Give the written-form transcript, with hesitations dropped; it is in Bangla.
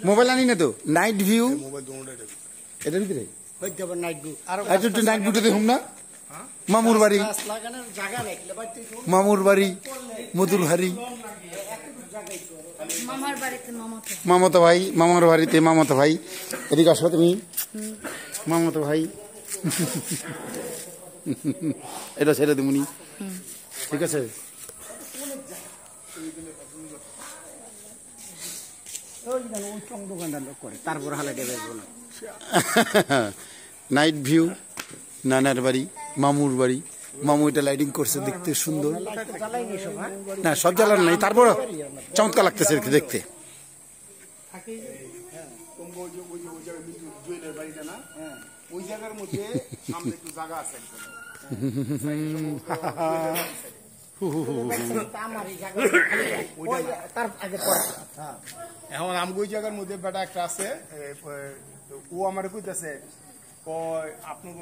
মোবাইল আনি না তো নাইট ভিউ এটার ভিতরে নাইট ভিউটা দেখুন না মামুর বাড়ি মধুর হারি মামাতো ভাই মামার বাড়িতে মামাতো ভাই এদিকে আসো তুমি মামাতো ভাই এটা ছেড়ে দিমুনি ঠিক আছে নাইট ভিউ নানার বাড়ি মামুর বাড়ি মামু এটা লাইটিং করছে দেখতে সুন্দর না সব জ্বালানো নাই তারপর চমৎকার লাগতেছে দেখতে এখন আমগো ওই জায়গার মধ্যে বেটা একটা আছে ও আমার কইতেছে আপনার